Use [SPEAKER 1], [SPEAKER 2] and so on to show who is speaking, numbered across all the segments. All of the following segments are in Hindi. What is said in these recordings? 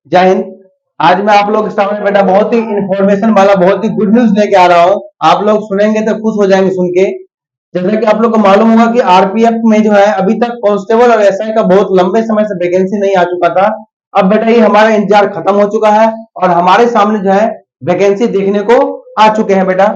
[SPEAKER 1] जय हिंद। आज मैं आप लोग के सामने बेटा बहुत ही इंफॉर्मेशन वाला बहुत ही गुड न्यूज लेके आ रहा हूँ। आप लोग सुनेंगे तो खुश हो जाएंगे सुन के। जैसा कि आप लोग को मालूम होगा कि आरपीएफ में जो है अभी तक कांस्टेबल और एसआई का बहुत लंबे समय से वैकेंसी नहीं आ चुका था। अब बेटा ये हमारा इंतजार खत्म हो चुका है और हमारे सामने जो है वैकेंसी देखने को आ चुके हैं बेटा,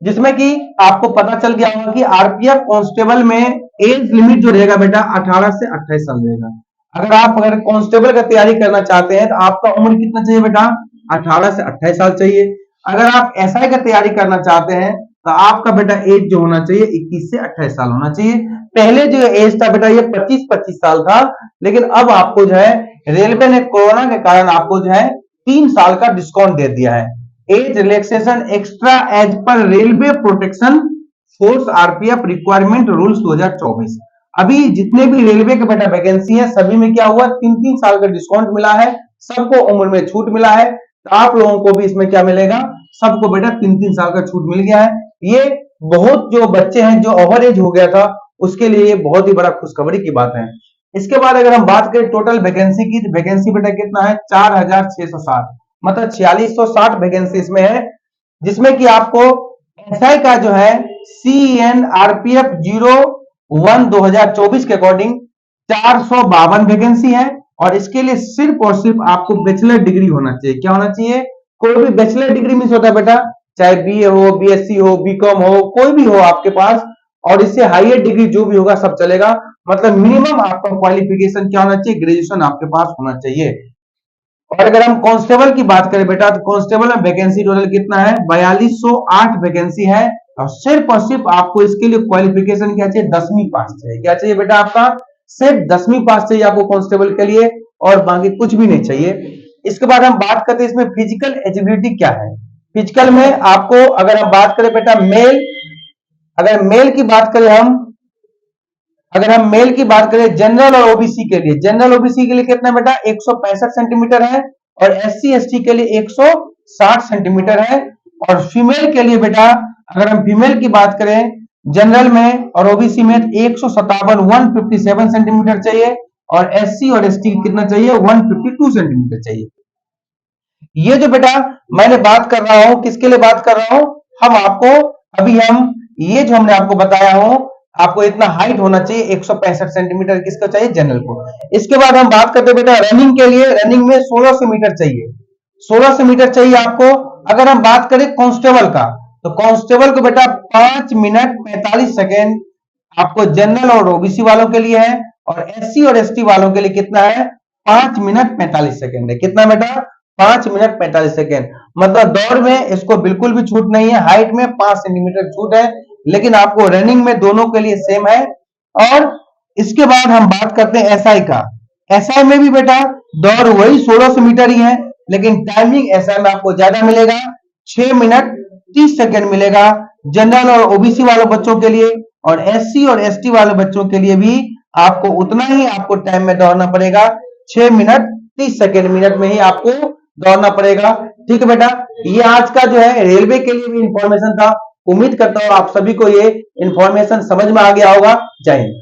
[SPEAKER 1] जिसमें कि आपको पता चल गया होगा कि आरपीएफ कांस्टेबल में एज लिमिट जो रहेगा बेटा 18 से 28 साल रहेगा। अगर कांस्टेबल का तैयारी करना चाहते हैं तो आपका उम्र कितना चाहिए बेटा? 18 से 28 साल चाहिए। अगर आप एसआई का तैयारी करना चाहते हैं तो आपका बेटा एज जो होना चाहिए 21 से 28 साल होना चाहिए। पहले जो एज था बेटा ये 25-25 साल था, लेकिन अब आपको जो है रेलवे ने कोरोना के कारण आपको जो है 3 साल का डिस्काउंट दे दिया है। एज रिलैक्सेशन एक्स्ट्रा एज पर railway protection force RPF requirement rules 2024। अभी जितने भी रेलवे के बेटा वैकेंसी है सभी में क्या हुआ, 3-3 साल का डिस्काउंट मिला है, सबको उम्र में छूट मिला है। तो आप लोगों को भी इसमें क्या मिलेगा, सबको बेटा 3-3 साल का छूट मिल गया है। ये बहुत जो बच्चे हैं जो ओवर एज हो गया था उसके लिए ये बहुत ही बड़ा खुशखबरी की बात है। इसके बाद अगर हम बात करें टोटल वैकेंसी की, तो वैकेंसी बेटा कितना है? 4660, मतलब 4660 वैकेंसी इसमें है, जिसमें कि आपको एसआई का जो है CNRPF 01/2024 के अकॉर्डिंग 452 वैकेंसी है। और इसके लिए सिर्फ और सिर्फ आपको बैचलर डिग्री होना चाहिए। क्या होना चाहिए? कोई भी बैचलर डिग्री मीन्स होता है बेटा, चाहे बीए हो, बीएससी हो, बीकॉम हो, कोई भी हो आपके पास, और इससे हाईयर डिग्री जो भी होगा सब चलेगा। मतलब मिनिमम आपका क्वालिफिकेशन क्या होना चाहिए? ग्रेजुएशन आपके पास होना चाहिए। और अगर हम कांस्टेबल की बात करें बेटा, तो कांस्टेबल में वैकेंसी टोटल कितना है? 4208 वैकेंसी है। और सिर्फ आपको इसके लिए क्वालिफिकेशन क्या चाहिए? 10वीं पास चाहिए। क्या चाहिए बेटा? आपका सिर्फ 10वीं पास चाहिए आपको कांस्टेबल के लिए, और बाकी कुछ भी नहीं चाहिए। इसके बाद हम बात करते हैं इसमें फिजिकल एजिबिलिटी क्या है। फिजिकल में आपको अगर हम बात करें बेटा मेल, अगर मेल की बात करें हम, अगर हम मेल की बात करें जनरल और ओबीसी के लिए, जनरल ओबीसी के लिए कितना बेटा? 165 सेंटीमीटर है। और एससी एसटी के लिए 160 सेंटीमीटर है। और फीमेल के लिए बेटा अगर हम फीमेल की बात करें जनरल में और ओबीसी में 157 सेंटीमीटर चाहिए। और एससी और एसटी कितना चाहिए? 152 सेंटीमीटर चाहिए। ये जो बेटा मैंने बात कर रहा हूं किसके लिए बात कर रहा हूं, हम आपको अभी हम ये जो हमने आपको बताया हो, आपको इतना हाइट होना चाहिए 165 सेंटीमीटर किसका चाहिए? जनरल को। इसके बाद हम बात करते हैं बेटा रनिंग के लिए, रनिंग में 1600 मीटर चाहिए, 1600 मीटर चाहिए आपको। अगर हम बात करें कांस्टेबल का, तो कांस्टेबल को बेटा 5 मिनट 45 सेकेंड आपको जनरल और ओबीसी वालों के लिए है। और एससी और एसटी वालों के लिए कितना है? 5 मिनट 45 सेकेंड है। कितना बेटा? 5 मिनट 45 सेकेंड। मतलब दौड़ में इसको बिल्कुल भी छूट नहीं है, हाइट में 5 सेंटीमीटर छूट है, लेकिन आपको रनिंग में दोनों के लिए सेम है। और इसके बाद हम बात करते हैं एसआई का। एसआई में भी बेटा दौड़ वही 1600 मीटर ही है, लेकिन टाइमिंग एसआई में आपको ज्यादा मिलेगा, 6 मिनट 30 सेकेंड मिलेगा जनरल और ओबीसी वालों बच्चों के लिए। और एससी और एसटी वाले बच्चों के लिए भी आपको उतना ही आपको टाइम में दौड़ना पड़ेगा, 6 मिनट 30 सेकेंड मिनट में ही आपको दौड़ना पड़ेगा। ठीक है बेटा, ये आज का जो है रेलवे के लिए भी इंफॉर्मेशन था। उम्मीद करता हूं आप सभी को ये इंफॉर्मेशन समझ में आ गया होगा। जय हिंद।